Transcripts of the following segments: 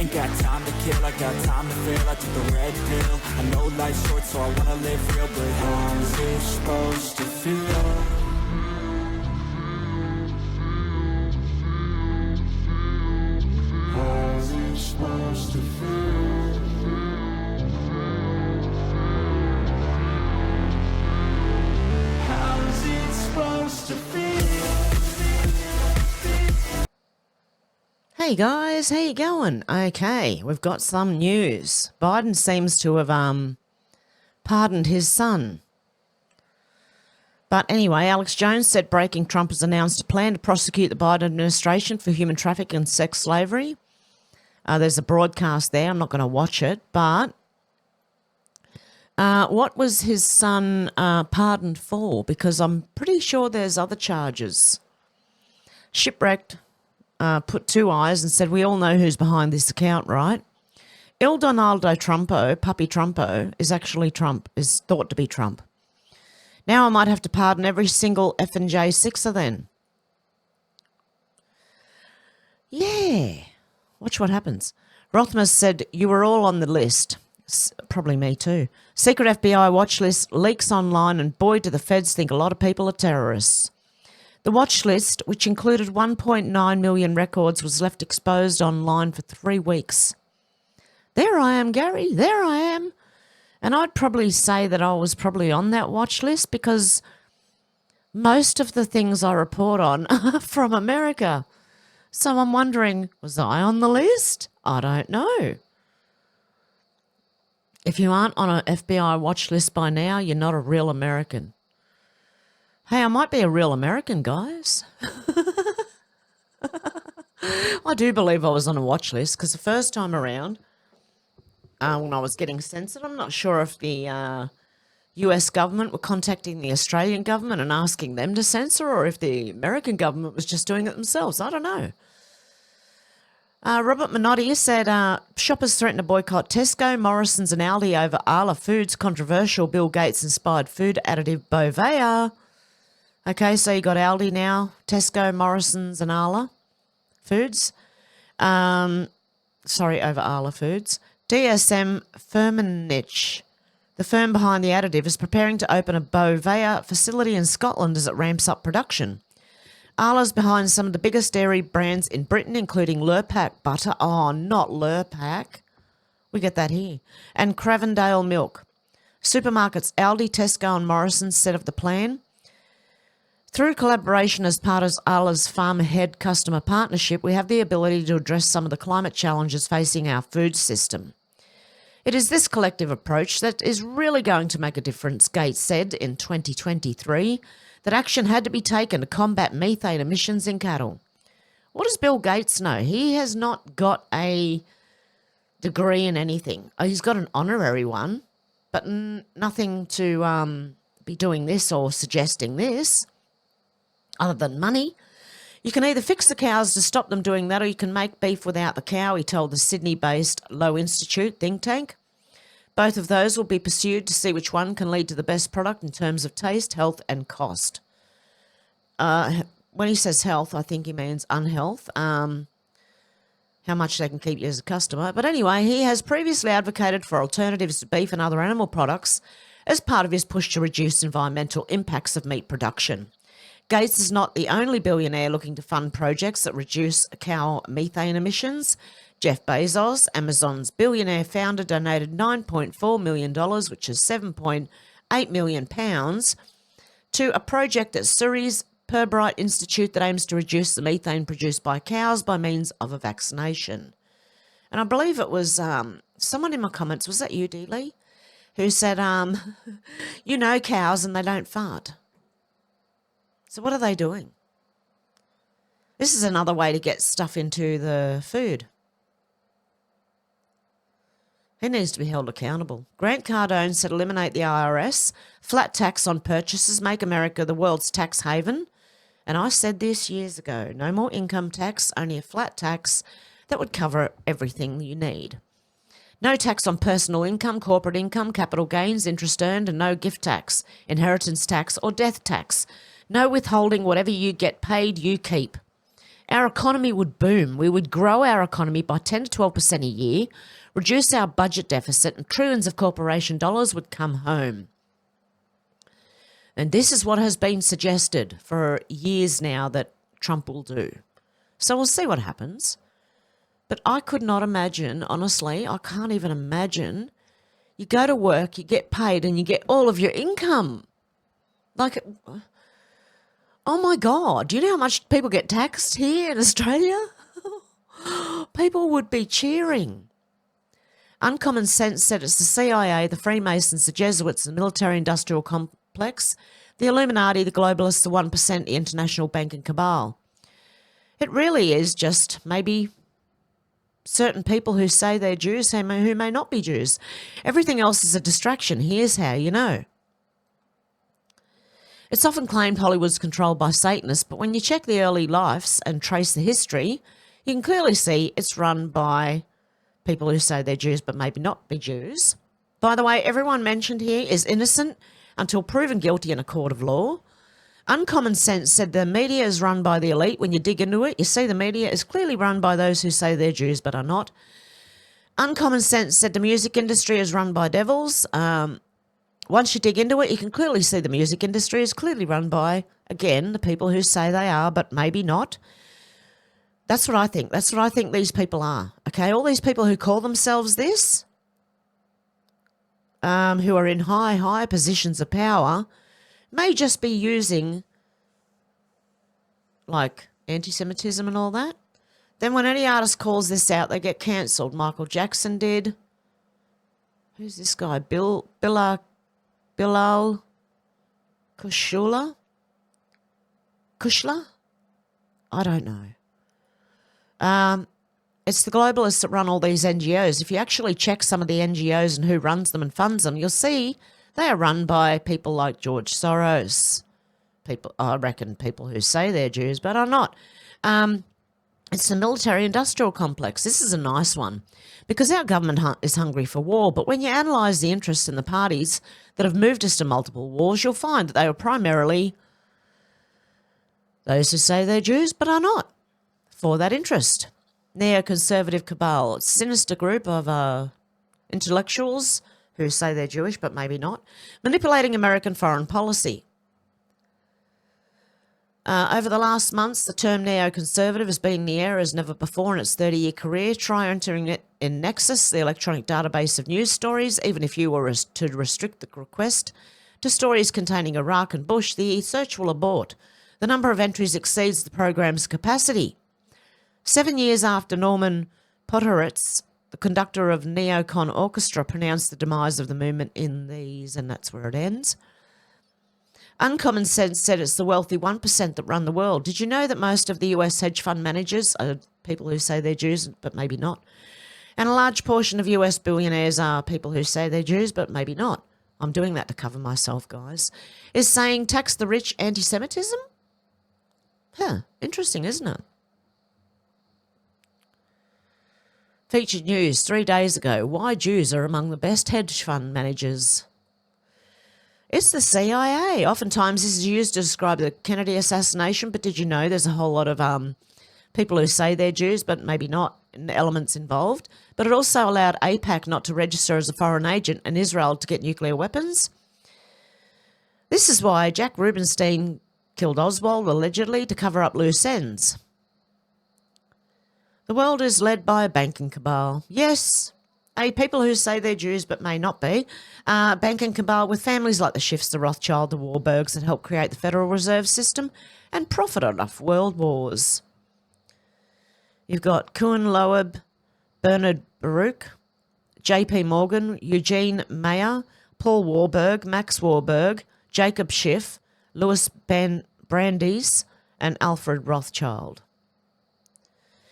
Ain't got time to kill, I got time to feel. I took the red pill. I know life's short, so I wanna live real. But how's it supposed to feel? How's it supposed to feel? How's it supposed to feel? Hey guys, how you going? Okay, we've got some news. Biden seems to have pardoned his son. But anyway, Alex Jones said Breaking Trump has announced a plan to prosecute the Biden administration for human trafficking and sex slavery. There's a broadcast there. I'm not going to watch it. But what was his son pardoned for? Because I'm pretty sure there's other charges. Shipwrecked, put two eyes and said, we all know who's behind this account, right? Il Donaldo Trumpo, Puppy Trumpo, is actually Trump, is thought to be Trump. Now I might have to pardon every single F&J sixer then. Yeah. Watch what happens. Rothmas said, you were all on the list. Probably me too. Secret FBI watch list leaks online and boy do the feds think a lot of people are terrorists. The watch list, which included 1.9 million records, was left exposed online for 3 weeks. There I am, Gary. There I am. And I'd probably say that I was probably on that watch list because most of the things I report on are from America. So I'm wondering, was I on the list? I don't know. If you aren't on an FBI watch list by now, you're not a real American. Hey, I might be a real American, guys. I do believe I was on a watch list because the first time around, when I was getting censored, I'm not sure if the US government were contacting the Australian government and asking them to censor or if the American government was just doing it themselves. I don't know. Robert Minotti said shoppers threaten to boycott Tesco, Morrison's and Aldi over Arla Foods' controversial Bill Gates-inspired food additive Bovea. Okay, so you got Aldi now, Tesco, Morrison's and Arla Foods. Over Arla Foods. DSM Firmenich, the firm behind the additive, is preparing to open a Bovea facility in Scotland as it ramps up production. Arla's behind some of the biggest dairy brands in Britain, including Lurpak butter. Oh, not Lurpak. We get that here. And Cravendale milk. Supermarkets Aldi, Tesco and Morrison's set up the plan. Through collaboration as part of Arla's farmer-head customer partnership, we have the ability to address some of the climate challenges facing our food system. It is this collective approach that is really going to make a difference, Gates said in 2023, that action had to be taken to combat methane emissions in cattle. What does Bill Gates know? He has not got a degree in anything. He's got an honorary one, but nothing to be doing this or suggesting this. Other than money. You can either fix the cows to stop them doing that or you can make beef without the cow, he told the Sydney-based Low Institute think tank. Both of those will be pursued to see which one can lead to the best product in terms of taste, health and cost. When he says health, I think he means unhealth, how much they can keep you as a customer. But anyway, he has previously advocated for alternatives to beef and other animal products as part of his push to reduce environmental impacts of meat production. Gates is not the only billionaire looking to fund projects that reduce cow methane emissions. Jeff Bezos, Amazon's billionaire founder, donated $9.4 million, which is £7.8 million, to a project at Surrey's Pirbright Institute that aims to reduce the methane produced by cows by means of a vaccination. And I believe it was someone in my comments, was that you, Dee Lee, who said, you know cows and they don't fart. So what are they doing? This is another way to get stuff into the food. He needs to be held accountable. Grant Cardone said eliminate the IRS, flat tax on purchases, make America the world's tax haven. And I said this years ago, no more income tax, only a flat tax that would cover everything you need. No tax on personal income, corporate income, capital gains, interest earned, and no gift tax, inheritance tax or death tax. No withholding, whatever you get paid, you keep. our economy would boom. We would grow our economy by 10 to 12% a year, reduce our budget deficit, and trillions of corporation dollars would come home. And this is what has been suggested for years now that Trump will do. So we'll see what happens. But I could not imagine, honestly, I can't even imagine. You go to work, you get paid, and you get all of your income. Like, oh my God, do you know how much people get taxed here in Australia? People would be cheering. Uncommon Sense said it's the CIA, the Freemasons, the Jesuits, the military-industrial complex, the Illuminati, the globalists, the 1%, the international banking cabal. It really is just maybe certain people who say they're Jews who may not be Jews. Everything else is a distraction. Here's how you know. It's often claimed Hollywood's controlled by Satanists, but when you check the early lives and trace the history, you can clearly see it's run by people who say they're Jews but maybe not be Jews. By the way, everyone mentioned here is innocent until proven guilty in a court of law. Uncommon Sense said the media is run by the elite. When you dig into it, you see the media is clearly run by those who say they're Jews but are not. Uncommon Sense said the music industry is run by devils. Once you dig into it, you can clearly see the music industry is clearly run by, again, the people who say they are but maybe not. That's what I think. That's what I think these people are. Okay, all these people who call themselves this, who are in high positions of power, may just be using, like, anti-Semitism and all that. Then when any artist calls this out, they get cancelled. Michael Jackson did. Who's this guy? Bilal Kushla? I don't know. It's the globalists that run all these NGOs. If you actually check some of the NGOs and who runs them and funds them, you'll see they are run by people like George Soros. I reckon people who say they're Jews but are not. It's the military-industrial complex. This is a nice one because our government is hungry for war, but when you analyse the interests in the parties that have moved us to multiple wars, you'll find that they were primarily those who say they're Jews but are not for that interest. Neoconservative cabal, it's a sinister group of intellectuals who say they're Jewish but maybe not, manipulating American foreign policy. Over the last months, the term neoconservative has been in the air as never before in its 30-year career. Try entering it in Nexus, the electronic database of news stories. Even if you were to restrict the request to stories containing Iraq and Bush, the search will abort. The number of entries exceeds the program's capacity. 7 years after Norman Podhoretz, the conductor of Neocon Orchestra, pronounced the demise of the movement in these, and that's where it ends. Uncommon Sense said it's the wealthy 1% that run the world. Did you know that most of the US hedge fund managers are people who say they're Jews but maybe not? And a large portion of US billionaires are people who say they're Jews but maybe not. I'm doing that to cover myself, guys. Is saying tax the rich anti-Semitism? Interesting, isn't it? Featured news 3 days ago. Why Jews are among the best hedge fund managers. It's the CIA. Oftentimes this is used to describe the Kennedy assassination, but did you know there's a whole lot of people who say they're Jews but maybe not, elements involved? But it also allowed AIPAC not to register as a foreign agent and Israel to get nuclear weapons. This is why Jack Rubenstein killed Oswald, allegedly, to cover up loose ends. The world is led by a banking cabal. Yes, people who say they're Jews but may not be. Banking cabal with families like the Schiffs, the Rothschild, the Warburgs that helped create the Federal Reserve System and profited off world wars. You've got Kuhn Loeb, Bernard Baruch, J.P. Morgan, Eugene Mayer, Paul Warburg, Max Warburg, Jacob Schiff, Louis Brandeis, and Alfred Rothschild.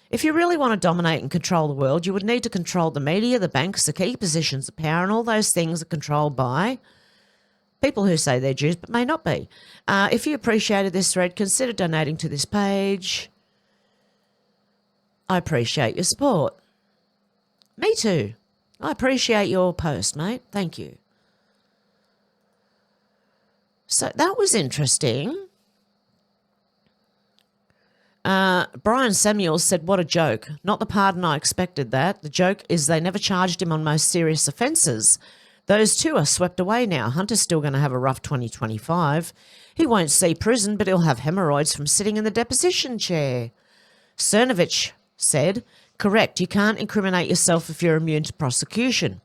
If you really want to dominate and control the world, you would need to control the media, the banks, the key positions of power, and all those things are controlled by people who say they're Jews but may not be. If you appreciated this thread, consider donating to this page. I appreciate your support. Me too. I appreciate your post, mate. Thank you. So that was interesting. Brian Samuels said, what a joke. Not the pardon I expected that. The joke is they never charged him on most serious offences. Those two are swept away now. Hunter's still going to have a rough 2025. He won't see prison, but he'll have hemorrhoids from sitting in the deposition chair. Cernovich said, correct, you can't incriminate yourself if you're immune to prosecution.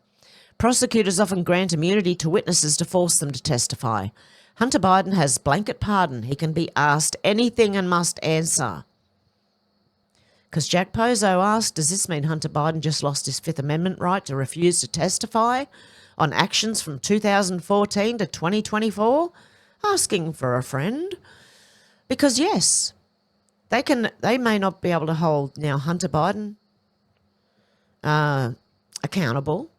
Prosecutors often grant immunity to witnesses to force them to testify. Hunter Biden has blanket pardon. He can be asked anything and must answer. Because Jack Pozo asked, does this mean Hunter Biden just lost his Fifth Amendment right to refuse to testify on actions from 2014 to 2024? Asking for a friend. Because yes, they may not be able to hold now Hunter Biden accountable,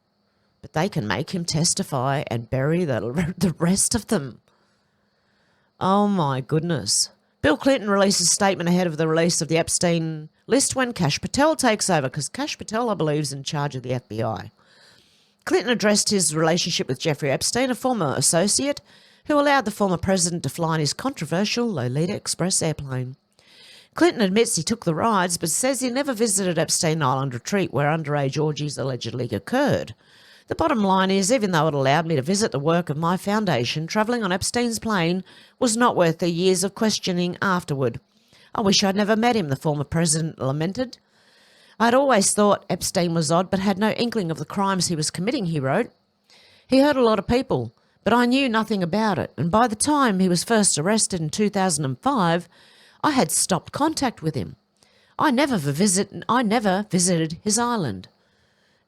but they can make him testify and bury the rest of them. Oh my goodness. Bill Clinton releases a statement ahead of the release of the Epstein list when Kash Patel takes over, because Kash Patel, I believe, is in charge of the FBI. Clinton addressed his relationship with Jeffrey Epstein, a former associate, who allowed the former president to fly in his controversial Lolita Express airplane. Clinton admits he took the rides, but says he never visited Epstein Island Retreat, where underage orgies allegedly occurred. The bottom line is, even though it allowed me to visit the work of my foundation, travelling on Epstein's plane was not worth the years of questioning afterward. I wish I'd never met him, the former president lamented. I'd always thought Epstein was odd, but had no inkling of the crimes he was committing, he wrote. He hurt a lot of people, but I knew nothing about it, and by the time he was first arrested in 2005, I had stopped contact with him. I never visited his island.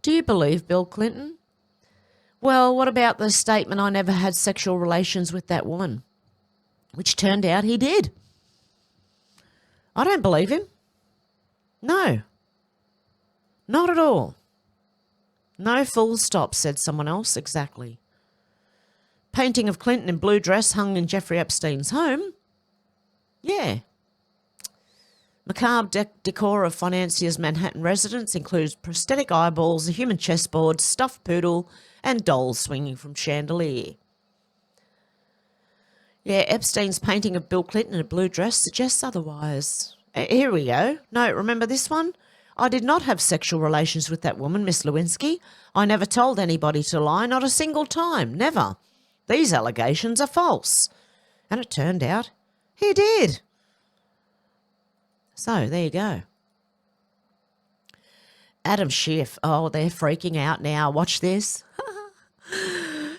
Do you believe Bill Clinton? Well, what about the statement, I never had sexual relations with that woman? Which turned out he did. I don't believe him. No. Not at all. No, full stop, said someone else. Exactly. Painting of Clinton in blue dress hung in Jeffrey Epstein's home. Yeah. Macabre decor of financier's Manhattan residence includes prosthetic eyeballs, a human chessboard, stuffed poodle, and dolls swinging from chandelier. Yeah, Epstein's painting of Bill Clinton in a blue dress suggests otherwise. Here we go. No, remember this one? I did not have sexual relations with that woman, Miss Lewinsky. I never told anybody to lie, not a single time, never. These allegations are false. And it turned out he did. So, there you go. Adam Schiff. Oh, they're freaking out now. Watch this.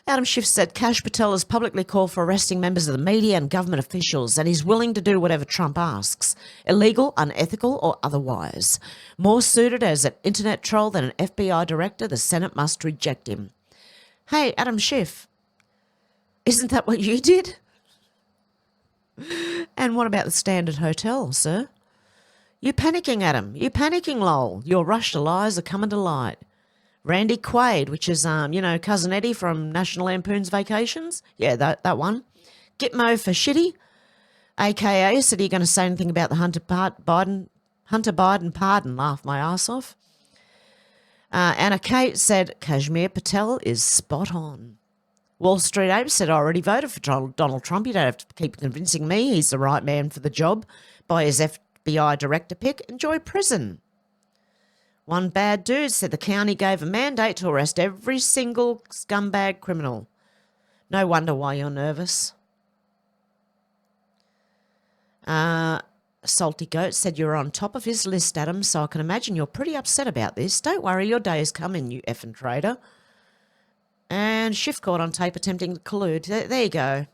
Adam Schiff said Kash Patel has publicly called for arresting members of the media and government officials, and he's willing to do whatever Trump asks, illegal, unethical, or otherwise. More suited as an internet troll than an FBI director, the Senate must reject him. Hey, Adam Schiff, isn't that what you did? And what about the Standard Hotel, sir? You're panicking, Adam. You're panicking, lol. Your rush to lies are coming to light. Randy Quaid, which is, Cousin Eddie from National Lampoon's Vacations. Yeah, that one. Gitmo for shitty, a.k.a. said, are you going to say anything about the Hunter Biden pardon? Laughed my ass off. Anna Kate said, Kashmir Patel is spot on. Wall Street Ape said, I already voted for Donald Trump. You don't have to keep convincing me he's the right man for the job. By his FBI director pick, enjoy prison. One bad dude said the county gave a mandate to arrest every single scumbag criminal. No wonder why you're nervous. Salty Goat said you're on top of his list, Adam, so I can imagine you're pretty upset about this. Don't worry, your day is coming, you effing traitor. And Schiff caught on tape attempting to collude. There you go.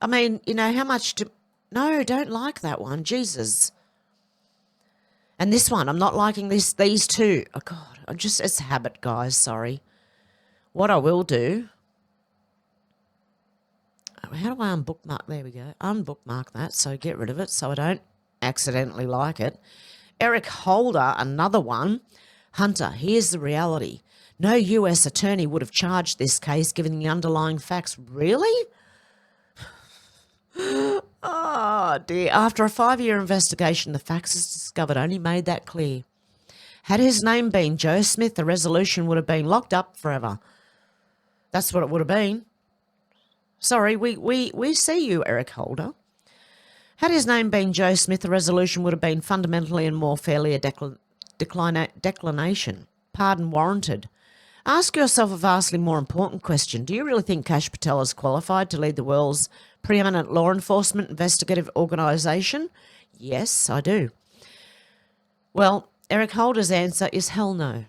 I mean, how much to... No, don't like that one. Jesus. And this one, I'm not liking these two. Oh, God. It's habit, guys. Sorry. What I will do... How do I unbookmark? There we go. Unbookmark that, so get rid of it so I don't accidentally like it. Eric Holder, another one. Hunter, here's the reality. No US attorney would have charged this case given the underlying facts. Really? Oh, dear. After a 5-year investigation, the facts as discovered only made that clear. Had his name been Joe Smith, the resolution would have been locked up forever. That's what it would have been. Sorry, we see you, Eric Holder. Had his name been Joe Smith, the resolution would have been fundamentally and more fairly a declination. Pardon warranted. Ask yourself a vastly more important question. Do you really think Kash Patel is qualified to lead the world's preeminent law enforcement investigative organisation? Yes, I do. Well, Eric Holder's answer is hell no.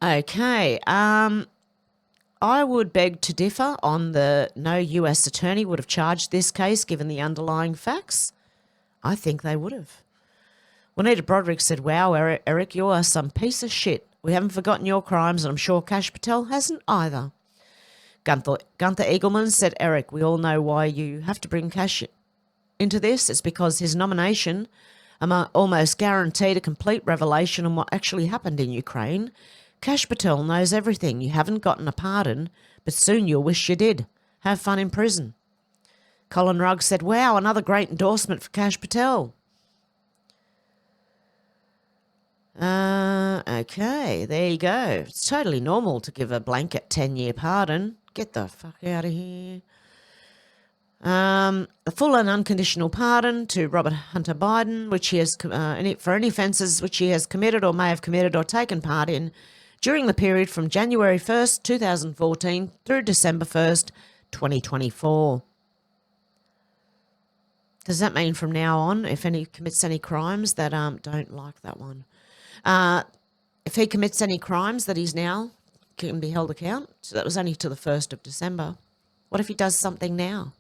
Okay, I would beg to differ on the no US attorney would have charged this case given the underlying facts. I think they would have. Juanita Broderick said, wow, Eric, you are some piece of shit. We haven't forgotten your crimes, and I'm sure Kash Patel hasn't either. Gunther Eagleman said, Eric, we all know why you have to bring Kash into this. It's because his nomination almost guaranteed a complete revelation on what actually happened in Ukraine. Kash Patel knows everything. You haven't gotten a pardon, but soon you'll wish you did. Have fun in prison. Colin Rugg said, wow, another great endorsement for Kash Patel. Okay, there you go. It's totally normal to give a blanket 10-year pardon. Get the fuck out of here. A full and unconditional pardon to Robert Hunter Biden, which he has for any offences which he has committed or may have committed or taken part in during the period from January 1st, 2014 through December 1st, 2024. Does that mean from now on, if any commits any crimes that don't like that one? If he commits any crimes that he's now can be held account, so that was only to the 1st of December. What if he does something now?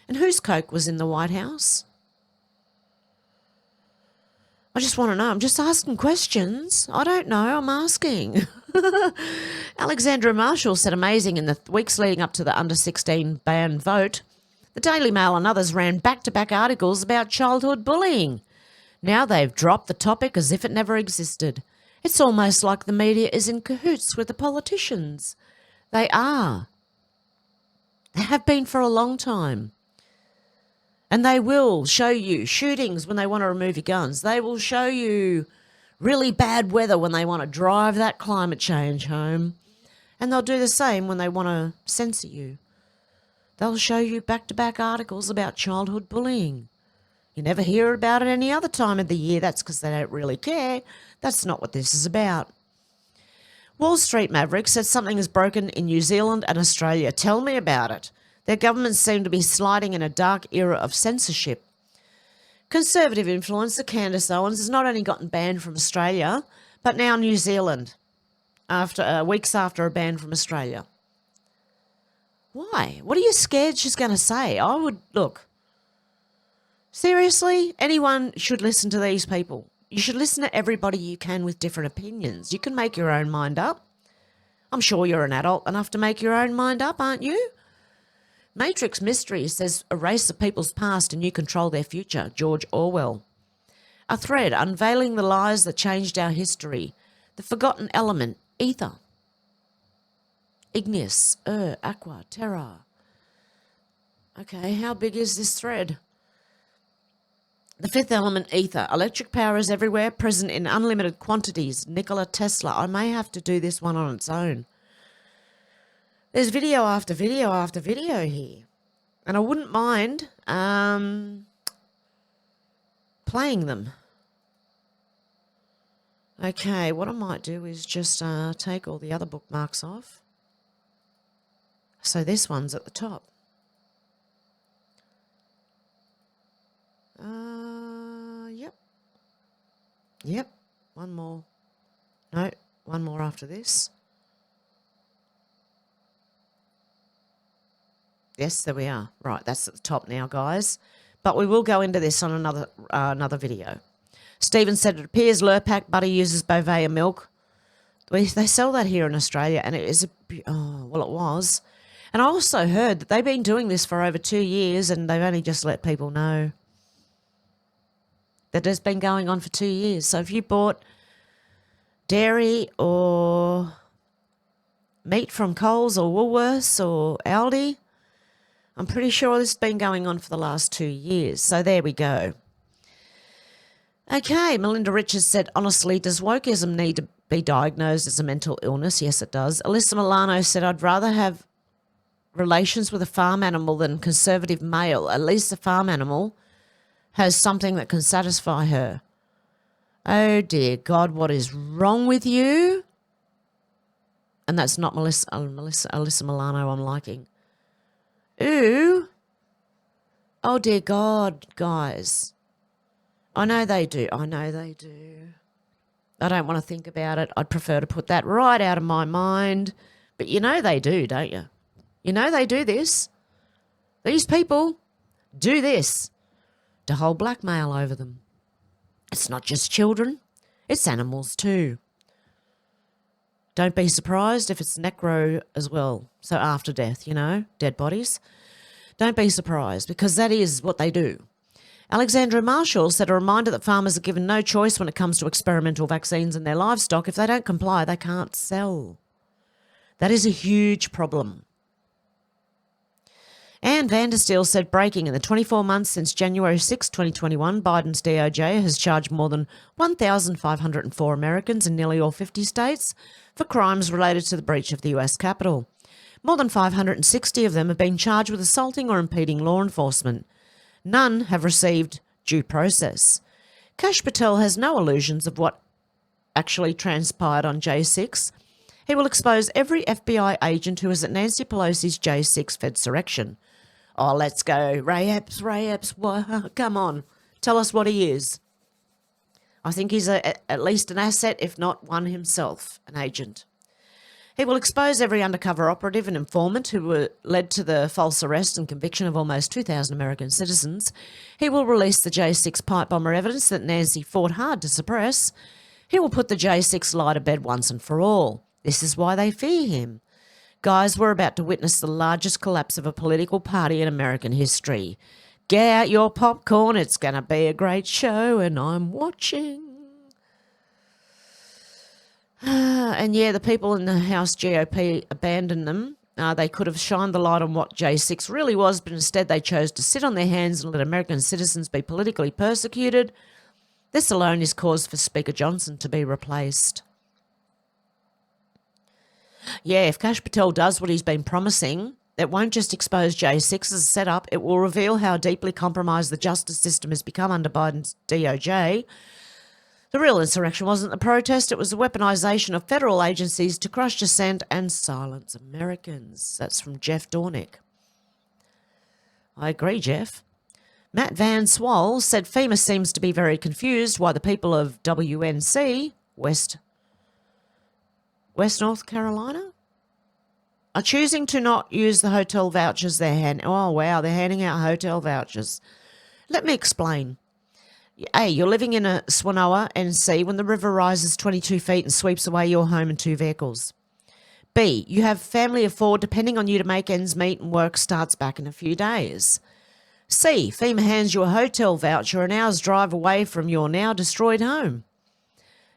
And whose coke was in the White House? I just want to know. I'm just asking questions. I don't know. I'm asking. Alexandra Marshall said, amazing, in the weeks leading up to the under-16 ban vote, the Daily Mail and others ran back-to-back articles about childhood bullying. Now they've dropped the topic as if it never existed. It's almost like the media is in cahoots with the politicians. They are. They have been for a long time. And they will show you shootings when they want to remove your guns. They will show you really bad weather when they want to drive that climate change home. And they'll do the same when they want to censor you. They'll show you back-to-back articles about childhood bullying. You never hear about it any other time of the year. That's because they don't really care. That's not what this is about. Wall Street Maverick said something is broken in New Zealand and Australia. Tell me about it. Their governments seem to be sliding in a dark era of censorship. Conservative influencer Candace Owens has not only gotten banned from Australia, but now New Zealand, after weeks after a ban from Australia. Why? What are you scared she's going to say? I would, look, seriously, anyone should listen to these people. You should listen to everybody you can with different opinions. You can make your own mind up. I'm sure you're an adult enough to make your own mind up, aren't you? Matrix Mystery says, erase the people's past and you control their future. George Orwell. A thread unveiling the lies that changed our history. The forgotten element, ether. Igneous, aqua, terra. Okay, how big is this thread? The fifth element, ether. Electric power is everywhere, present in unlimited quantities. Nikola Tesla. I may have to do this one on its own. There's video after video after video here. And I wouldn't mind playing them. Okay, what I might do is just take all the other bookmarks off. So this one's at the top. Yep. Yep, one more. No, one more after this. Yes, there we are. Right, that's at the top now, guys. But we will go into this on another video. Stephen said, it appears Lurpak butter uses Bovea milk. They sell that here in Australia, and it is it was. And I also heard that they've been doing this for over 2 years, and they've only just let people know that it's been going on for 2 years. So if you bought dairy or meat from Coles or Woolworths or Aldi, I'm pretty sure this has been going on for the last 2 years. So there we go. Okay, Melinda Richards said, honestly, does wokeism need to be diagnosed as a mental illness? Yes, it does. Alyssa Milano said, I'd rather relations with a farm animal than a conservative male. At least the farm animal has something that can satisfy her. Oh, dear God, what is wrong with you? And that's not Alyssa Milano I'm liking. Ooh. Oh, dear God, guys. I know they do. I don't want to think about it. I'd prefer to put that right out of my mind. But you know they do, don't you? You know they do this. These people do this to hold blackmail over them. It's not just children. It's animals too. Don't be surprised if it's necro as well. So after death, dead bodies. Don't be surprised because that is what they do. Alexandra Marshall said a reminder that farmers are given no choice when it comes to experimental vaccines in their livestock. If they don't comply, they can't sell. That is a huge problem. Anne Vandersteel said breaking in the 24 months since January 6, 2021, Biden's DOJ has charged more than 1,504 Americans in nearly all 50 states for crimes related to the breach of the US Capitol. More than 560 of them have been charged with assaulting or impeding law enforcement. None have received due process. Kash Patel has no illusions of what actually transpired on J6. He will expose every FBI agent who was at Nancy Pelosi's J6 Fedsurrection. Oh, let's go. Ray Epps, come on. Tell us what he is. I think he's at least an asset, if not one himself, an agent. He will expose every undercover operative and informant who led to the false arrest and conviction of almost 2,000 American citizens. He will release the J6 pipe bomber evidence that Nancy fought hard to suppress. He will put the J6 lie to bed once and for all. This is why they fear him. Guys, we're about to witness the largest collapse of a political party in American history. Get out your popcorn. It's going to be a great show, and I'm watching. And yeah, the people in the House GOP abandoned them. They could have shined the light on what J6 really was, but instead they chose to sit on their hands and let American citizens be politically persecuted. This alone is cause for Speaker Johnson to be replaced. Yeah, if Kash Patel does what he's been promising, it won't just expose J6 as a setup, it will reveal how deeply compromised the justice system has become under Biden's DOJ. The real insurrection wasn't the protest, it was the weaponisation of federal agencies to crush dissent and silence Americans. That's from Jeff Dornick. I agree, Jeff. Matt Van Swall said FEMA seems to be very confused why the people of WNC, West North Carolina, are choosing to not use the hotel vouchers they're handing. Oh, wow, they're handing out hotel vouchers. Let me explain. A, you're living in a Swanoa NC when the river rises 22 feet and sweeps away your home and 2 vehicles. B, you have family of 4 depending on you to make ends meet and work starts back in a few days. C, FEMA hands you a hotel voucher an hour's drive away from your now destroyed home.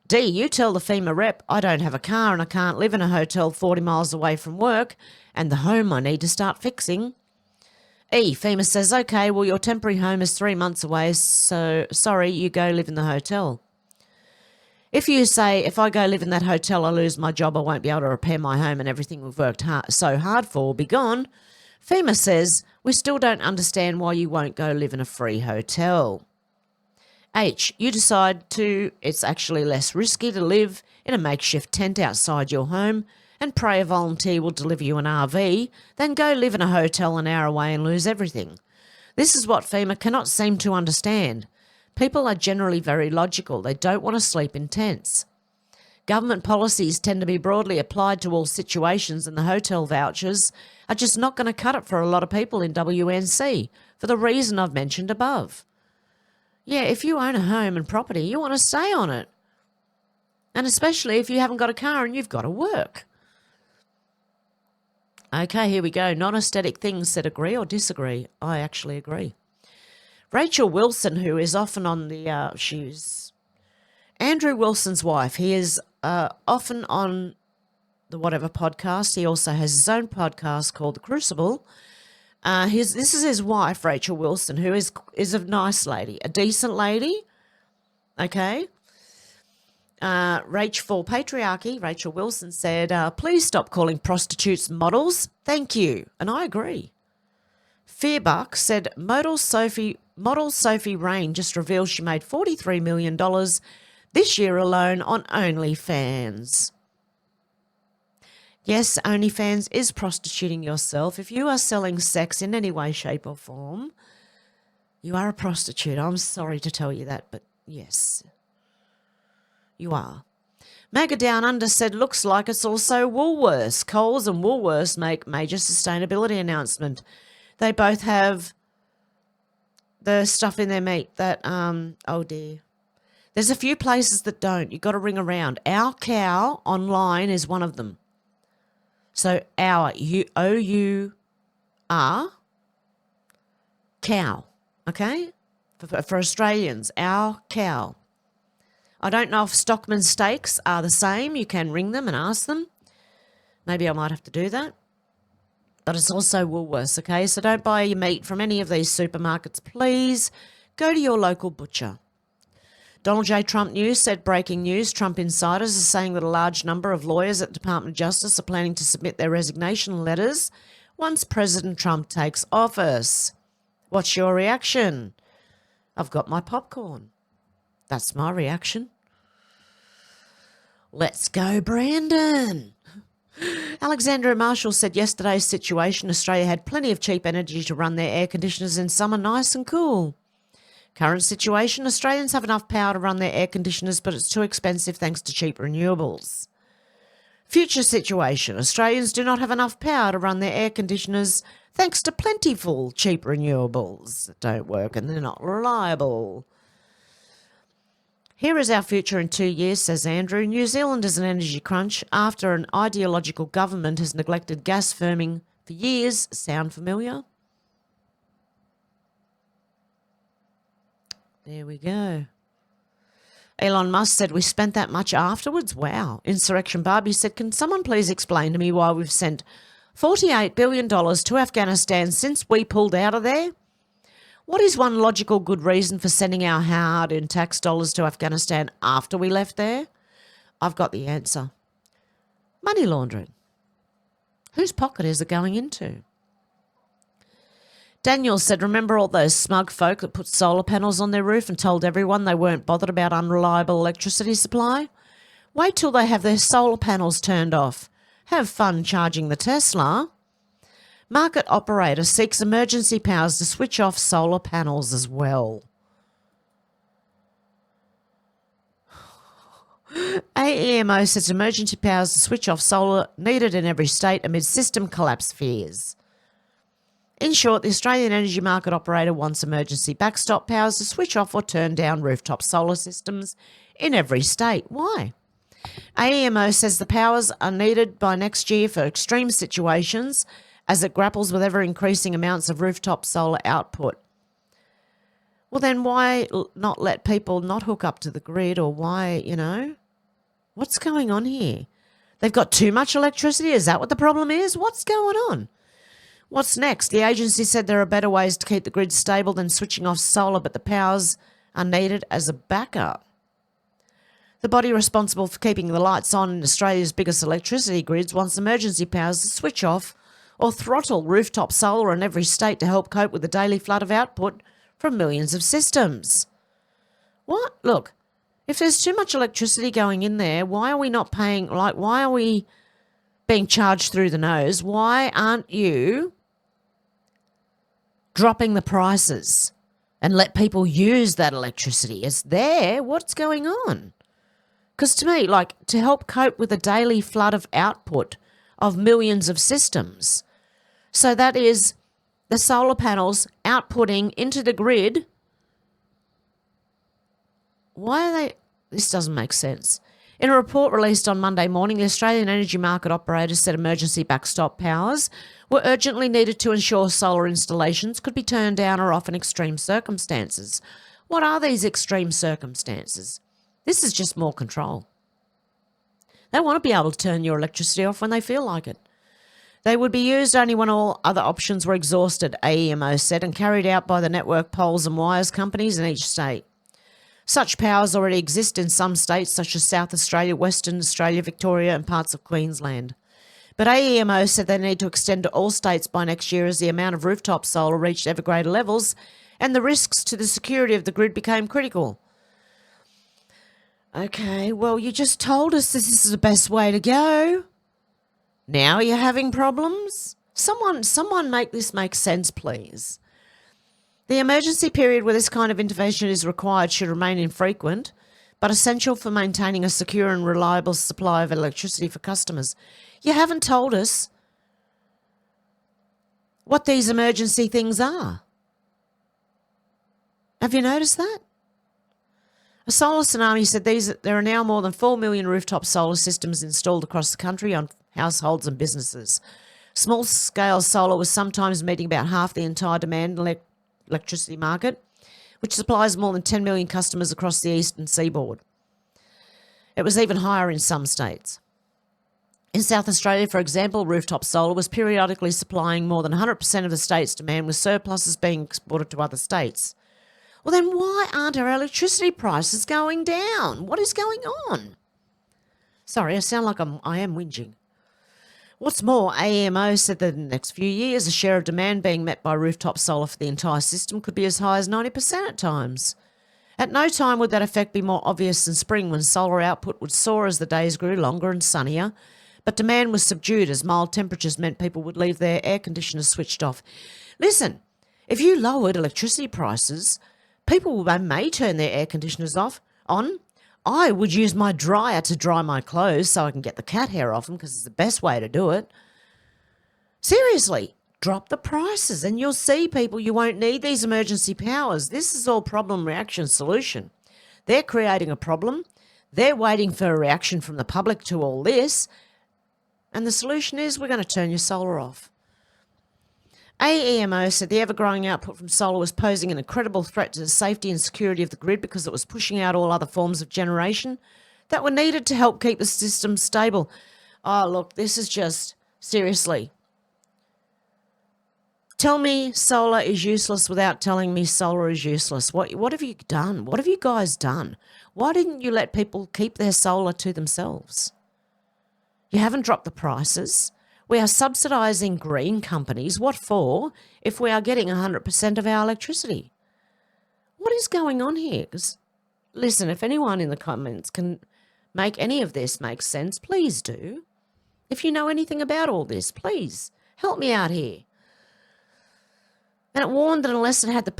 D, you tell the FEMA rep, I don't have a car and I can't live in a hotel 40 miles away from work and the home I need to start fixing. E, FEMA says, okay, well, your temporary home is 3 months away, so sorry, you go live in the hotel. If you say, if I go live in that hotel, I lose my job, I won't be able to repair my home and everything we've worked so hard for will be gone, FEMA says, we still don't understand why you won't go live in a free hotel. H, you decide it's actually less risky to live in a makeshift tent outside your home and pray a volunteer will deliver you an RV, then go live in a hotel an hour away and lose everything. This is what FEMA cannot seem to understand. People are generally very logical. They don't want to sleep in tents. Government policies tend to be broadly applied to all situations, and the hotel vouchers are just not going to cut it for a lot of people in WNC for the reason I've mentioned above. Yeah, if you own a home and property, you want to stay on it. And especially if you haven't got a car and you've got to work. Okay, here we go. Non-aesthetic things said agree or disagree. I actually agree. Rachel Wilson, who is often on the, she's Andrew Wilson's wife. He is often on the whatever podcast. He also has his own podcast called The Crucible. This is his wife, Rachel Wilson, who is a nice lady, a decent lady. Okay. Rach for Patriarchy, Rachel Wilson said, please stop calling prostitutes models. Thank you. And I agree. Fearbuck said, model Sophie Rain just revealed she made $43 million this year alone on OnlyFans. Yes, OnlyFans is prostituting yourself. If you are selling sex in any way, shape or form, you are a prostitute. I'm sorry to tell you that, but yes, you are. Maga Down Under said, looks like it's also Woolworths. Coles and Woolworths make major sustainability announcement. They both have the stuff in their meat that, oh dear. There's a few places that don't. You've got to ring around. Our Cow online is one of them. So our, O-U-R, cow, okay? For Australians, Our Cow. I don't know if Stockman Steaks are the same. You can ring them and ask them. Maybe I might have to do that. But it's also Woolworths, okay? So don't buy your meat from any of these supermarkets, please. Go to your local butcher. Donald J. Trump News said, breaking news, Trump insiders are saying that a large number of lawyers at the Department of Justice are planning to submit their resignation letters once President Trump takes office. What's your reaction? I've got my popcorn. That's my reaction. Let's go, Brandon. Alexandra Marshall said yesterday's situation, Australia had plenty of cheap energy to run their air conditioners in summer nice and cool. Current situation, Australians have enough power to run their air conditioners, but it's too expensive thanks to cheap renewables. Future situation, Australians do not have enough power to run their air conditioners thanks to plentiful cheap renewables that don't work and they're not reliable. Here is our future in 2 years, says Andrew. New Zealand is an energy crunch after an ideological government has neglected gas firming for years. Sound familiar? There we go. Elon Musk said, we spent that much afterwards? Wow. Insurrection Barbie said, can someone please explain to me why we've sent $48 billion to Afghanistan since we pulled out of there? What is one logical good reason for sending our hard-earned tax dollars to Afghanistan after we left there? I've got the answer. Money laundering. Whose pocket is it going into? Daniel said, remember all those smug folk that put solar panels on their roof and told everyone they weren't bothered about unreliable electricity supply? Wait till they have their solar panels turned off. Have fun charging the Tesla. Market operator seeks emergency powers to switch off solar panels as well. AEMO says emergency powers to switch off solar needed in every state amid system collapse fears. In short, the Australian energy market operator wants emergency backstop powers to switch off or turn down rooftop solar systems in every state. Why? AEMO says the powers are needed by next year for extreme situations as it grapples with ever-increasing amounts of rooftop solar output. Well, then why not let people not hook up to the grid, or why, what's going on here? They've got too much electricity? Is that what the problem is? What's going on? What's next? The agency said there are better ways to keep the grid stable than switching off solar, but the powers are needed as a backup. The body responsible for keeping the lights on in Australia's biggest electricity grids wants emergency powers to switch off or throttle rooftop solar in every state to help cope with the daily flood of output from millions of systems. What? Look, if there's too much electricity going in there, why are we not paying, why are we being charged through the nose? Why aren't you dropping the prices and let people use that electricity? It's there. What's going on? Because to me, to help cope with a daily flood of output of millions of systems. So that is the solar panels outputting into the grid. Why are they? This doesn't make sense. In a report released on Monday morning, the Australian energy market operator said emergency backstop powers were urgently needed to ensure solar installations could be turned down or off in extreme circumstances. What are these extreme circumstances? This is just more control. They want to be able to turn your electricity off when they feel like it. They would be used only when all other options were exhausted, AEMO said, and carried out by the network poles and wires companies in each state. Such powers already exist in some states such as South Australia, Western Australia, Victoria and parts of Queensland. But AEMO said they need to extend to all states by next year as the amount of rooftop solar reached ever greater levels and the risks to the security of the grid became critical. Okay, well, you just told us this is the best way to go. Now you're having problems? Someone make this make sense, please. The emergency period where this kind of intervention is required should remain infrequent, but essential for maintaining a secure and reliable supply of electricity for customers. You haven't told us what these emergency things are. Have you noticed that? A solar tsunami said there are now more than 4 million rooftop solar systems installed across the country on households and businesses. Small-scale solar was sometimes meeting about half the entire demand electricity market, which supplies more than 10 million customers across the eastern seaboard. It was even higher in some states. In South Australia, for example, rooftop solar was periodically supplying more than 100% of the state's demand, with surpluses being exported to other states. Well, then why aren't our electricity prices going down? What is going on? Sorry, I sound like I am whinging. What's more, AEMO said that in the next few years, the share of demand being met by rooftop solar for the entire system could be as high as 90% at times. At no time would that effect be more obvious than spring, when solar output would soar as the days grew longer and sunnier, but demand was subdued as mild temperatures meant people would leave their air conditioners switched off. Listen, if you lowered electricity prices, people may turn their air conditioners on. I would use my dryer to dry my clothes so I can get the cat hair off them, because it's the best way to do it. Seriously, drop the prices and you'll see, people, you won't need these emergency powers. This is all problem, reaction, solution. They're creating a problem. They're waiting for a reaction from the public to all this. And the solution is we're going to turn your solar off. AEMO said the ever-growing output from solar was posing an incredible threat to the safety and security of the grid because it was pushing out all other forms of generation that were needed to help keep the system stable. Oh, look, this is just, seriously. Tell me solar is useless without telling me solar is useless. What have you done? What have you guys done? Why didn't you let people keep their solar to themselves? You haven't dropped the prices. We are subsidising green companies. What for, if we are getting 100% of our electricity? What is going on here? Because, listen, if anyone in the comments can make any of this make sense, please do. If you know anything about all this, please help me out here. And it warned that unless it had the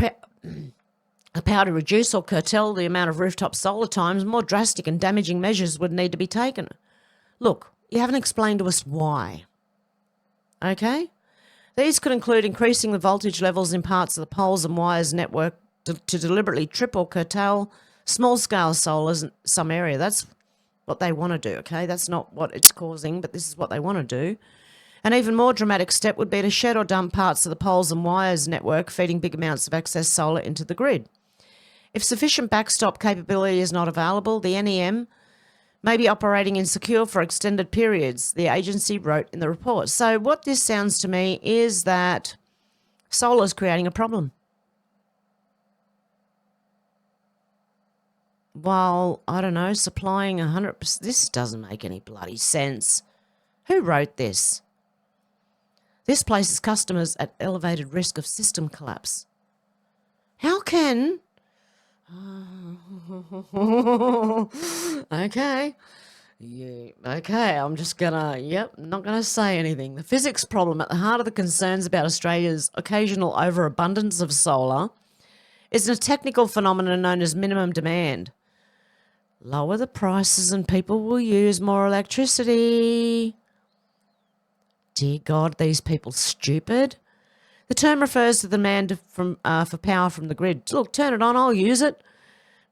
power to reduce or curtail the amount of rooftop solar times, more drastic and damaging measures would need to be taken. Look, you haven't explained to us why. Okay? These could include increasing the voltage levels in parts of the poles and wires network to deliberately trip or curtail small-scale solars in some area. That's what they want to do, okay? That's not what it's causing, but this is what they want to do. An even more dramatic step would be to shed or dump parts of the poles and wires network, feeding big amounts of excess solar into the grid. If sufficient backstop capability is not available, the NEM may be operating insecure for extended periods, the agency wrote in the report. So what this sounds to me is that solar is creating a problem. While, I don't know, supplying 100%, this doesn't make any bloody sense. Who wrote this? This places customers at elevated risk of system collapse. How can... Okay. Yeah, okay, I'm just gonna, not gonna say anything. The physics problem at the heart of the concerns about Australia's occasional overabundance of solar is a technical phenomenon known as minimum demand. Lower the prices and people will use more electricity. Dear God, these people stupid. The term refers to the demand for power from the grid. Look, turn it on, I'll use it.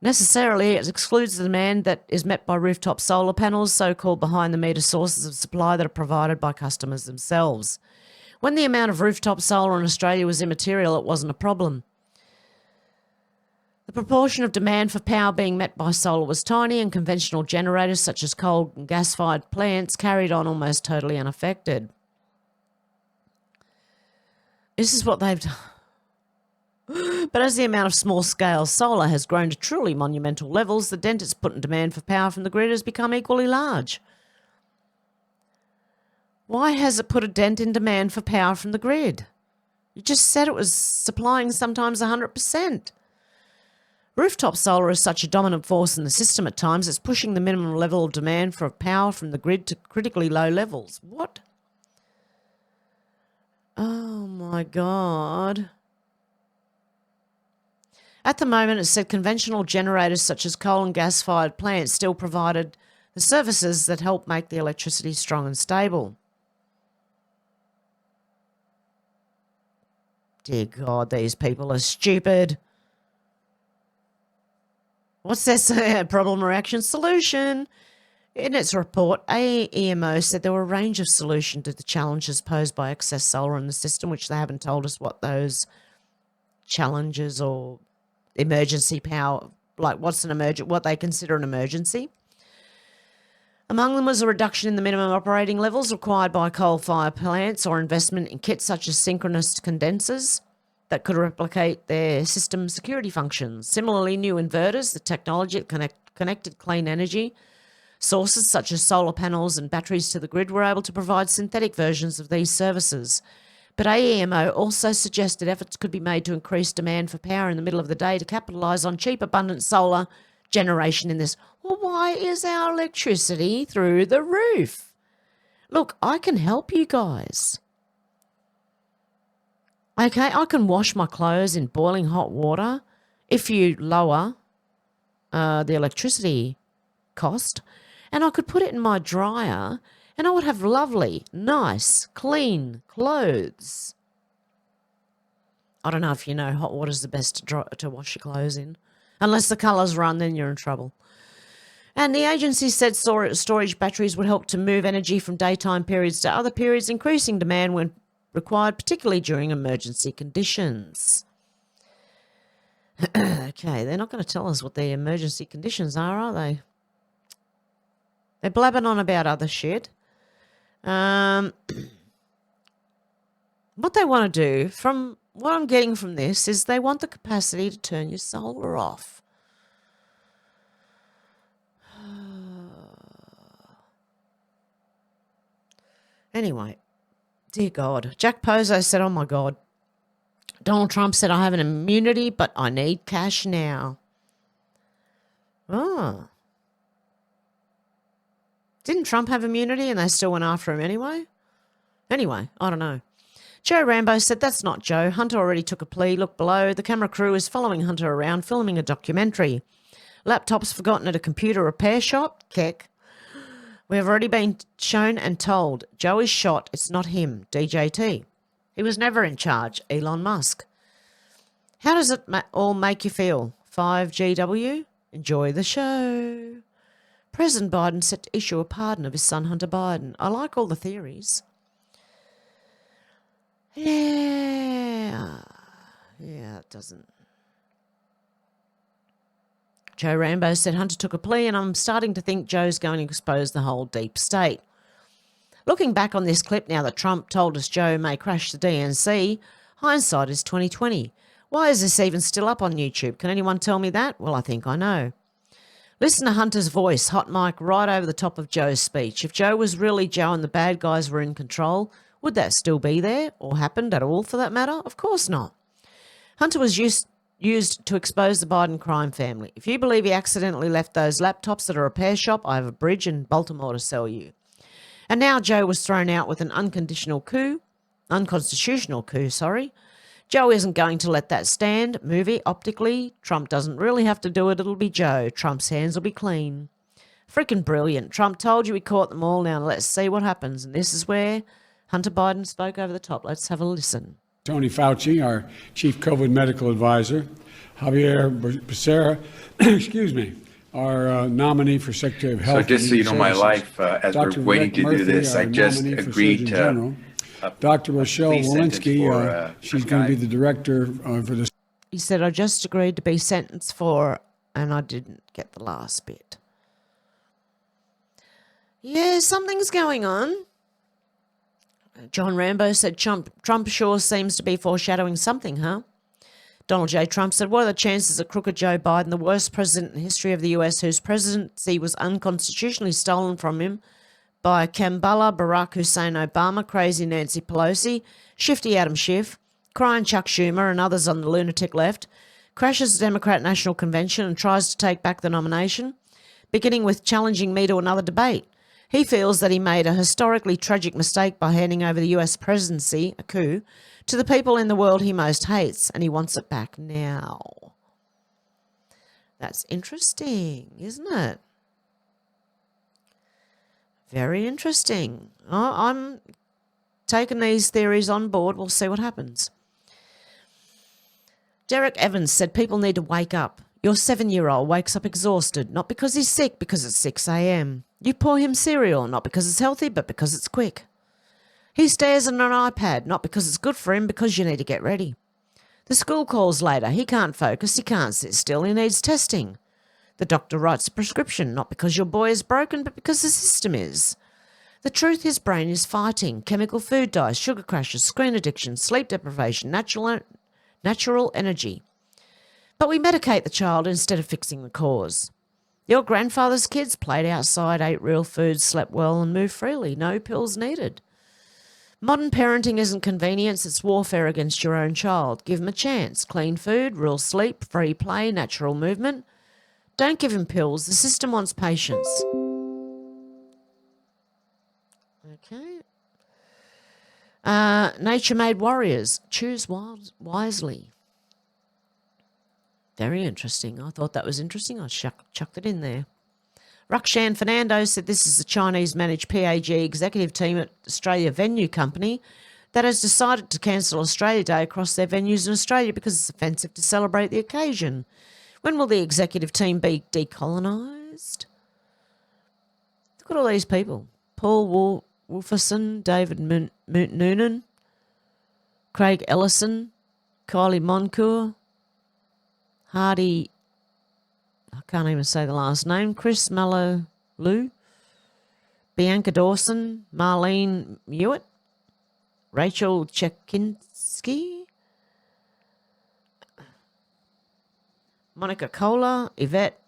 Necessarily, it excludes the demand that is met by rooftop solar panels, so-called behind-the-meter sources of supply that are provided by customers themselves. When the amount of rooftop solar in Australia was immaterial, it wasn't a problem. The proportion of demand for power being met by solar was tiny, and conventional generators such as coal and gas-fired plants carried on almost totally unaffected. This is what they've done. But as the amount of small-scale solar has grown to truly monumental levels, the dent it's put in demand for power from the grid has become equally large. Why has it put a dent in demand for power from the grid? You just said it was supplying sometimes 100%. Rooftop solar is such a dominant force in the system at times, it's pushing the minimum level of demand for power from the grid to critically low levels. What? Oh, my God. At the moment, it said conventional generators such as coal and gas-fired plants still provided the services that help make the electricity strong and stable. Dear God, these people are stupid. What's this problem, reaction, solution? In its report, AEMO said there were a range of solutions to the challenges posed by excess solar in the system, which they haven't told us what those challenges or emergency power, like what they consider an emergency. Among them was a reduction in the minimum operating levels required by coal-fired plants or investment in kits such as synchronous condensers that could replicate their system security functions. Similarly, new inverters, the technology that connected clean energy sources such as solar panels and batteries to the grid, were able to provide synthetic versions of these services. But AEMO also suggested efforts could be made to increase demand for power in the middle of the day to capitalise on cheap, abundant solar generation in this. Well, why is our electricity through the roof? Look, I can help you guys. Okay, I can wash my clothes in boiling hot water if you lower the electricity cost, and I could put it in my dryer and I would have lovely, nice, clean clothes. I don't know if you know hot water's the best to wash your clothes in. Unless the colours run, then you're in trouble. And the agency said storage batteries would help to move energy from daytime periods to other periods, increasing demand when required, particularly during emergency conditions. Okay, they're not going to tell us what the emergency conditions are they? They're blabbing on about other shit. What they want to do, from what I'm getting from this, is they want the capacity to turn your solar off. Anyway, dear God. Jack Pozo said, oh my God. Donald Trump said, I have an immunity, but I need cash now. Oh. Didn't Trump have immunity and they still went after him anyway? Anyway, I don't know. Joe Rambo said, that's not Joe. Hunter already took a plea. Look below. The camera crew is following Hunter around, filming a documentary. Laptops forgotten at a computer repair shop? Keck. We have already been shown and told. Joe is shot. It's not him. DJT. He was never in charge. Elon Musk. How does it all make you feel? 5GW? Enjoy the show. President Biden set to issue a pardon of his son Hunter Biden. I like all the theories. Yeah, it doesn't. Joe Rambo said Hunter took a plea and I'm starting to think Joe's going to expose the whole deep state. Looking back on this clip now that Trump told us Joe may crash the DNC, hindsight is 2020. Why is this even still up on YouTube? Can anyone tell me that? Well, I think I know. Listen to Hunter's voice, hot mic right over the top of Joe's speech. If Joe was really Joe and the bad guys were in control, would that still be there or happened at all for that matter? Of course not. Hunter was used to expose the Biden crime family. If you believe he accidentally left those laptops at a repair shop, I have a bridge in Baltimore to sell you. And now Joe was thrown out with an unconstitutional coup. Joe isn't going to let that stand. Movie, optically, Trump doesn't really have to do it. It'll be Joe. Trump's hands will be clean. Freaking brilliant. Trump told you we caught them all. Now let's see what happens. And this is where Hunter Biden spoke over the top. Let's have a listen. Tony Fauci, our chief COVID medical advisor, Javier Becerra, excuse me, our nominee for Secretary of Health. So just so you know my life, as Dr. we're waiting Rick to do this, Murphy, I just nominee for agreed Surgeon to General. Dr. Rochelle plea sentence Walensky, she's going to be the director for the... He said, I just agreed to be sentenced for, and I didn't get the last bit. Yeah, something's going on. John Rambo said Trump sure seems to be foreshadowing something, huh? Donald J. Trump said, what are the chances that crooked Joe Biden, the worst president in the history of the US, whose presidency was unconstitutionally stolen from him by Kamala, Barack Hussein Obama, crazy Nancy Pelosi, shifty Adam Schiff, crying Chuck Schumer and others on the lunatic left, crashes the Democrat National Convention and tries to take back the nomination, beginning with challenging me to another debate. He feels that he made a historically tragic mistake by handing over the US presidency, a coup, to the people in the world he most hates, and he wants it back now. That's interesting, isn't it? Very interesting. I'm taking these theories on board. We'll see what happens. Derek Evans said people need to wake up. Your 7-year-old wakes up exhausted, not because he's sick, because it's 6 a.m. You pour him cereal, not because it's healthy, but because it's quick. He stares at an iPad, not because it's good for him, because you need to get ready. The school calls later. He can't focus. He can't sit still. He needs testing. The doctor writes a prescription, not because your boy is broken, but because the system is. The truth his brain is fighting. Chemical food dyes, sugar crashes, screen addiction, sleep deprivation, natural energy. But we medicate the child instead of fixing the cause. Your grandfather's kids played outside, ate real food, slept well, and moved freely. No pills needed. Modern parenting isn't convenience, it's warfare against your own child. Give him a chance. Clean food, real sleep, free play, natural movement. Don't give him pills. The system wants patience. Okay. Nature made warriors. Choose wisely. Very interesting. I thought that was interesting. I chucked it in there. Rukshan Fernando said this is the Chinese-managed PAG executive team at Australia Venue Company that has decided to cancel Australia Day across their venues in Australia because it's offensive to celebrate the occasion. When will the executive team be decolonised? Look at all these people. Paul Wolferson, David Noonan, Craig Ellison, Kylie Moncourt, Hardy, I can't even say the last name, Chris Malou, Bianca Dawson, Marlene Mewett, Rachel Chekinski, Monica Kohler, Yvette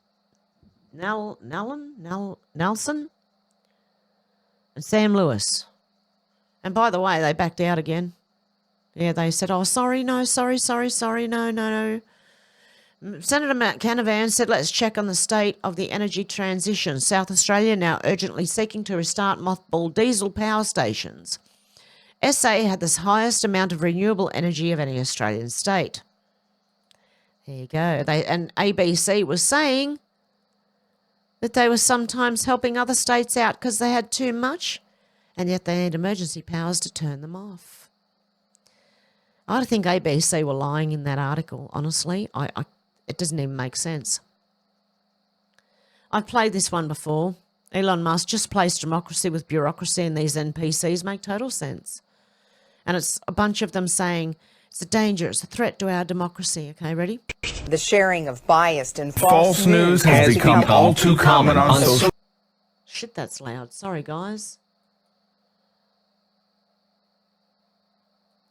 Nelson, and Sam Lewis. And by the way, they backed out again. Yeah, they said, oh, sorry, no. Senator Matt Canavan said, let's check on the state of the energy transition. South Australia now urgently seeking to restart mothballed diesel power stations. SA had the highest amount of renewable energy of any Australian state. There you go. And ABC was saying that they were sometimes helping other states out because they had too much, and yet they need emergency powers to turn them off. I think ABC were lying in that article, honestly. It doesn't even make sense. I've played this one before. Elon Musk just placed democracy with bureaucracy, and these NPCs make total sense. And it's a bunch of them saying, it's a danger, it's a threat to our democracy. Okay, ready? The sharing of biased and false news has become all too common on social. Shit, that's loud. Sorry, guys.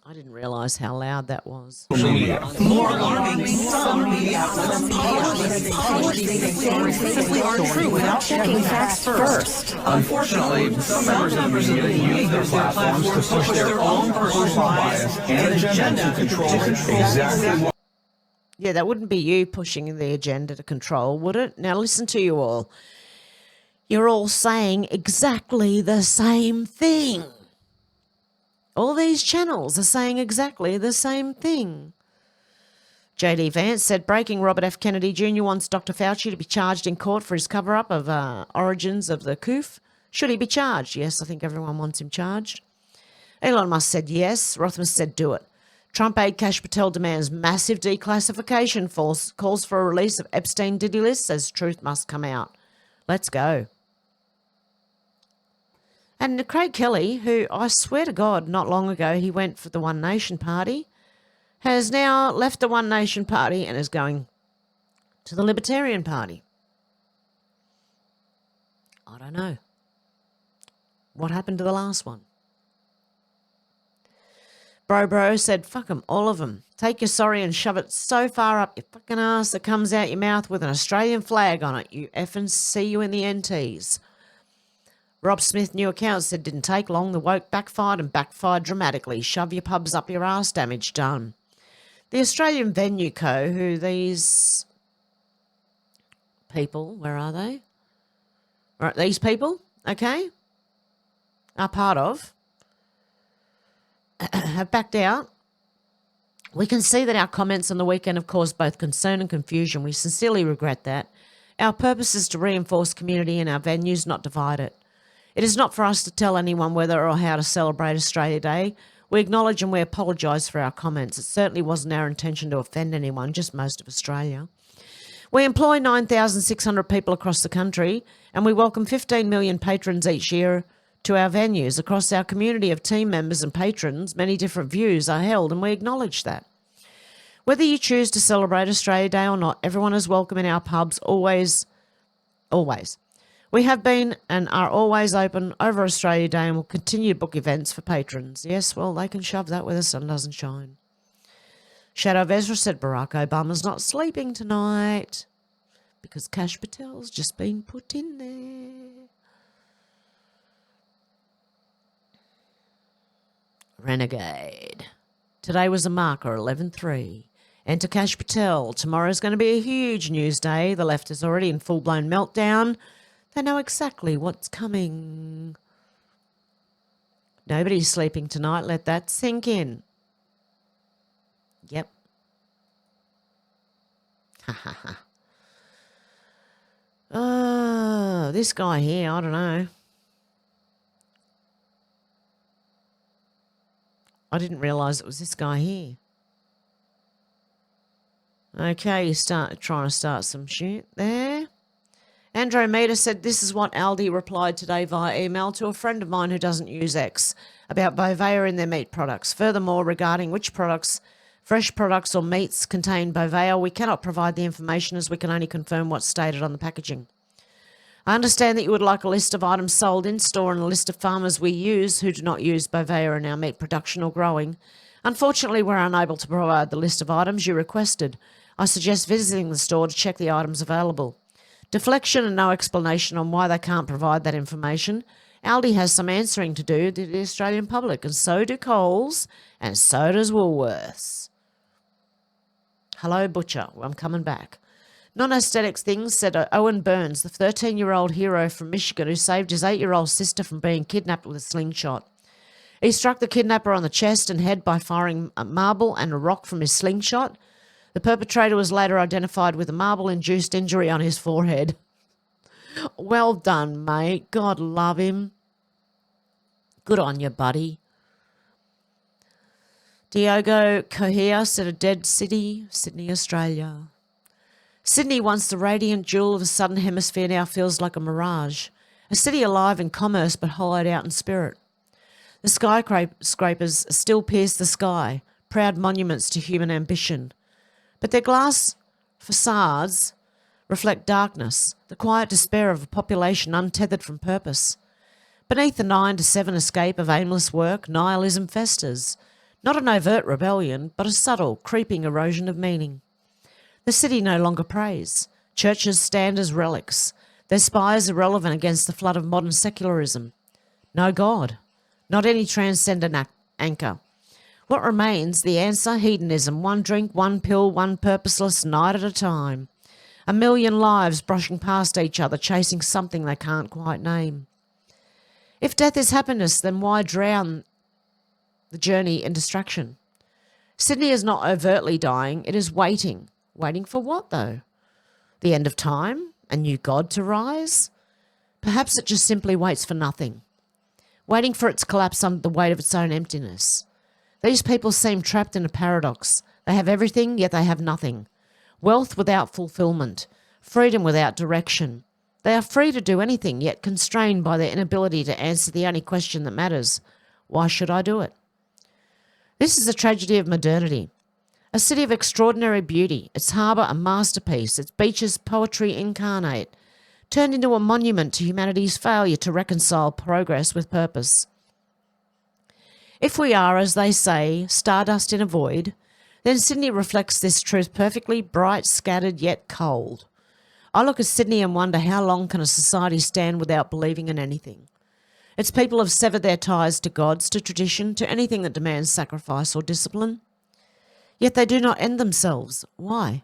I didn't realise how loud that was. More alarming, some media outlets aren't true without checking facts first. Unfortunately, some members of the media use their platforms to push their own personal bias and agenda to control exactly what. Yeah, that wouldn't be you pushing the agenda to control, would it? Now listen to you all. You're all saying exactly the same thing. All these channels are saying exactly the same thing. J.D. Vance said, breaking Robert F. Kennedy Jr. wants Dr. Fauci to be charged in court for his cover-up of origins of the coup. Should he be charged? Yes, I think everyone wants him charged. Elon Musk said yes. Rothman said do it. Trump aide Kash Patel demands massive declassification, calls for a release of Epstein Diddy list, says truth must come out. Let's go. And Craig Kelly, who I swear to God not long ago he went for the One Nation Party, has now left the One Nation Party and is going to the Libertarian Party. I don't know. What happened to the last one? Bro said, fuck them, all of them. Take your sorry and shove it so far up your fucking ass that comes out your mouth with an Australian flag on it. You effing see you in the NTs. Rob Smith, new account, said, didn't take long. The woke backfired and backfired dramatically. Shove your pubs up your ass, damage done. The Australian Venue Co., who these people, where are they? Right, these people, okay, are part of, have backed out. We can see that our comments on the weekend have caused both concern and confusion. We sincerely regret that. Our purpose is to reinforce community in our venues, not divide it. It is not for us to tell anyone whether or how to celebrate Australia Day. We acknowledge and we apologise for our comments. It certainly wasn't our intention to offend anyone, just most of Australia. We employ 9,600 people across the country, and we welcome 15 million patrons each year to our venues. Across our community of team members and patrons, many different views are held, and we acknowledge that. Whether you choose to celebrate Australia Day or not, everyone is welcome in our pubs, always, always. We have been and are always open over Australia Day and will continue to book events for patrons. Yes, well, they can shove that where the sun doesn't shine. Shadow of Ezra said Barack Obama's not sleeping tonight because Kash Patel's just been put in there. Renegade. Today was a marker, 11/3. Enter Kash Patel. Tomorrow's going to be a huge news day. The left is already in full-blown meltdown. They know exactly what's coming. Nobody's sleeping tonight. Let that sink in. Yep. Ha ha ha. Oh, this guy here, I don't know. I didn't realise it was this guy here. Okay, you start trying to start some shit there. Andromeda said, this is what Aldi replied today via email to a friend of mine who doesn't use X about Bovea in their meat products. Furthermore, regarding which products, fresh products or meats contain Bovea, we cannot provide the information as we can only confirm what's stated on the packaging. I understand that you would like a list of items sold in store and a list of farmers we use who do not use Bovea in our meat production or growing. Unfortunately, we're unable to provide the list of items you requested. I suggest visiting the store to check the items available. Deflection and no explanation on why they can't provide that information. Aldi has some answering to do to the Australian public, and so do Coles, and so does Woolworths. Hello, Butcher. I'm coming back. Non-aesthetics things, said Owen Burns, the 13-year-old hero from Michigan who saved his 8-year-old sister from being kidnapped with a slingshot. He struck the kidnapper on the chest and head by firing a marble and a rock from his slingshot. The perpetrator was later identified with a marble-induced injury on his forehead. Well done, mate. God love him. Good on you, buddy. Diogo Cohea said a dead city, Sydney, Australia. Sydney, once the radiant jewel of the southern hemisphere, now feels like a mirage. A city alive in commerce but hollowed out in spirit. The skyscrapers still pierce the sky, proud monuments to human ambition. But their glass facades reflect darkness, the quiet despair of a population untethered from purpose. Beneath the 9 to 7 escape of aimless work, nihilism festers. Not an overt rebellion, but a subtle, creeping erosion of meaning. The city no longer prays. Churches stand as relics, their spires irrelevant against the flood of modern secularism. No God, not any transcendent anchor. What remains? The answer? Hedonism. One drink, one pill, one purposeless night at a time. A million lives brushing past each other, chasing something they can't quite name. If death is happiness, then why drown the journey in distraction? Sydney is not overtly dying, it is waiting. Waiting for what, though? The end of time? A new God to rise? Perhaps it just simply waits for nothing. Waiting for its collapse under the weight of its own emptiness. These people seem trapped in a paradox. They have everything, yet they have nothing. Wealth without fulfillment. Freedom without direction. They are free to do anything, yet constrained by their inability to answer the only question that matters. Why should I do it? This is the tragedy of modernity. A city of extraordinary beauty, its harbour a masterpiece, its beaches poetry incarnate, turned into a monument to humanity's failure to reconcile progress with purpose. If we are, as they say, stardust in a void, then Sydney reflects this truth perfectly, bright, scattered, yet cold. I look at Sydney and wonder how long can a society stand without believing in anything? Its people have severed their ties to gods, to tradition, to anything that demands sacrifice or discipline. Yet they do not end themselves. Why?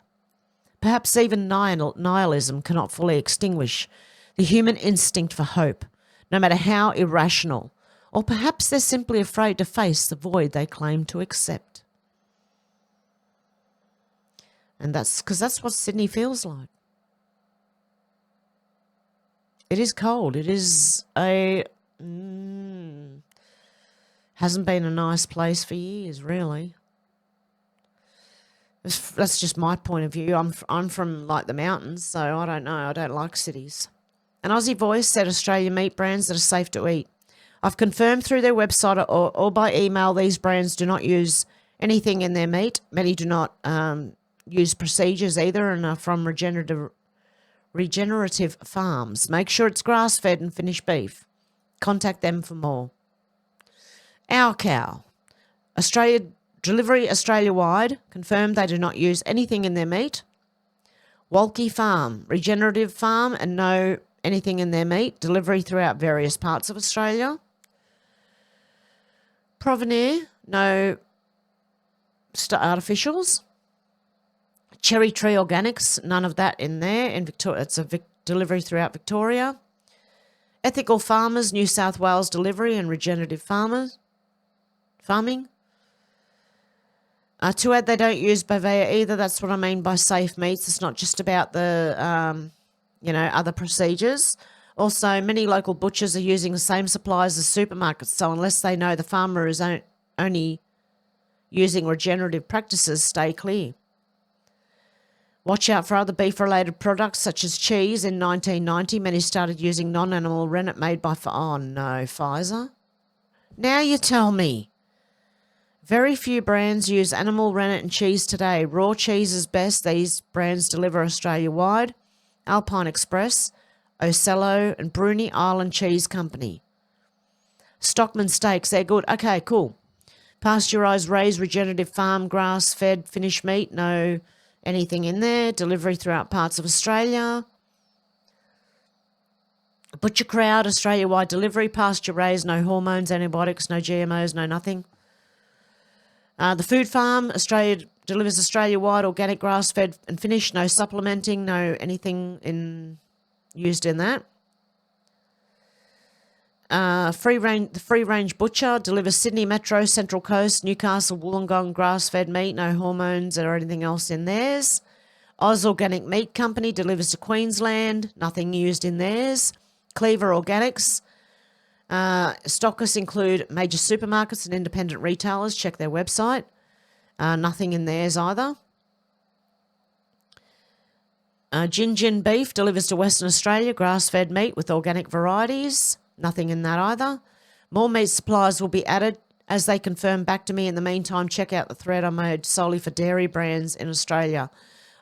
Perhaps even nihilism cannot fully extinguish the human instinct for hope, no matter how irrational. Or perhaps they're simply afraid to face the void they claim to accept. And that's because that's what Sydney feels like. It is cold. It is hasn't been a nice place for years, really. That's just my point of view. I'm from like the mountains, so I don't know. I don't like cities. An Aussie Voice said Australian meat brands that are safe to eat. I've confirmed through their website or by email these brands do not use anything in their meat. Many do not use procedures either and are from regenerative farms. Make sure it's grass-fed and finished beef. Contact them for more. Our Cow. Delivery Australia-wide. Confirmed they do not use anything in their meat. Walkie Farm. Regenerative farm and no anything in their meat. Delivery throughout various parts of Australia. Provenir. No artificials. Cherry Tree Organics. None of that in there. In Victoria, it's a delivery throughout Victoria. Ethical Farmers, New South Wales delivery and regenerative farming. To add, they don't use Bovea either. That's what I mean by safe meats. It's not just about the, other procedures. Also, many local butchers are using the same supplies as supermarkets. So unless they know the farmer is only using regenerative practices, stay clear. Watch out for other beef-related products such as cheese. In 1990, many started using non-animal rennet made by Pfizer. Now you tell me. Very few brands use animal rennet and cheese today. Raw cheese is best. These brands deliver Australia-wide. Alpine Express, Ocello, and Bruni Island Cheese Company. Stockman Steaks, they're good. Okay, cool. Pasteurised, raised, regenerative farm, grass-fed, finished meat, no anything in there. Delivery throughout parts of Australia. Butcher Crowd, Australia-wide delivery. Pasture-raised, no hormones, antibiotics, no GMOs, no nothing. The Food Farm, Australia delivers Australia-wide, organic, grass-fed and finished, no supplementing, no anything used in that. The Free Range Butcher delivers Sydney Metro, Central Coast, Newcastle, Wollongong, grass-fed meat, no hormones or anything else in theirs. Oz Organic Meat Company delivers to Queensland, nothing used in theirs. Cleaver Organics. Stockists include major supermarkets and independent retailers. Check their website. Nothing in theirs either. Gin Beef delivers to Western Australia, grass-fed meat with organic varieties. Nothing in that either. More meat supplies will be added as they confirm back to me. In the meantime, check out the thread I made solely for dairy brands in Australia.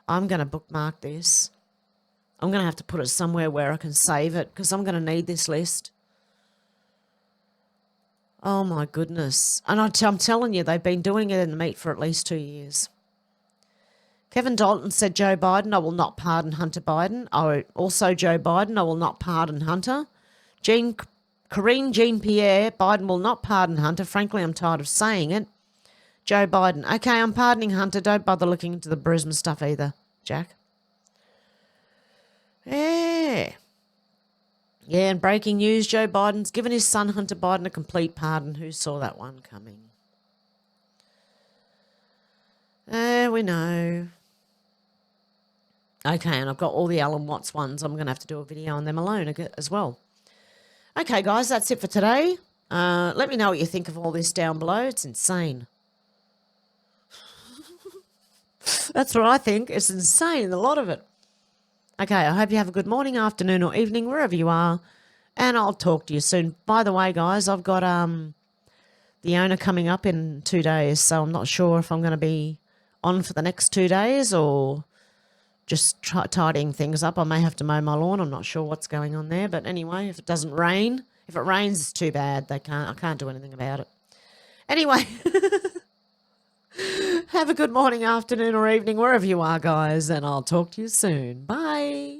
I'm going to bookmark this. I'm going to have to put it somewhere where I can save it because I'm going to need this list. Oh, my goodness. And I'm telling you, they've been doing it in the meat for at least 2 years. Kevin Dalton said, Joe Biden, I will not pardon Hunter Biden. Also, Joe Biden, I will not pardon Hunter. Corinne Jean-Pierre, Biden will not pardon Hunter. Frankly, I'm tired of saying it. Joe Biden, okay, I'm pardoning Hunter. Don't bother looking into the Brisbane stuff either, Jack. Yeah, and breaking news, Joe Biden's given his son Hunter Biden a complete pardon. Who saw that one coming? We know. Okay, and I've got all the Alan Watts ones. I'm going to have to do a video on them alone as well. Okay, guys, that's it for today. Let me know what you think of all this down below. It's insane. That's what I think. It's insane, a lot of it. Okay, I hope you have a good morning, afternoon, or evening, wherever you are, and I'll talk to you soon. By the way, guys, I've got the owner coming up in 2 days, so I'm not sure if I'm going to be on for the next 2 days or just tidying things up. I may have to mow my lawn. I'm not sure what's going on there, but anyway, if it doesn't rain, if it rains, it's too bad. I can't do anything about it. Anyway, have a good morning, afternoon, or evening, wherever you are, guys, and I'll talk to you soon. Bye.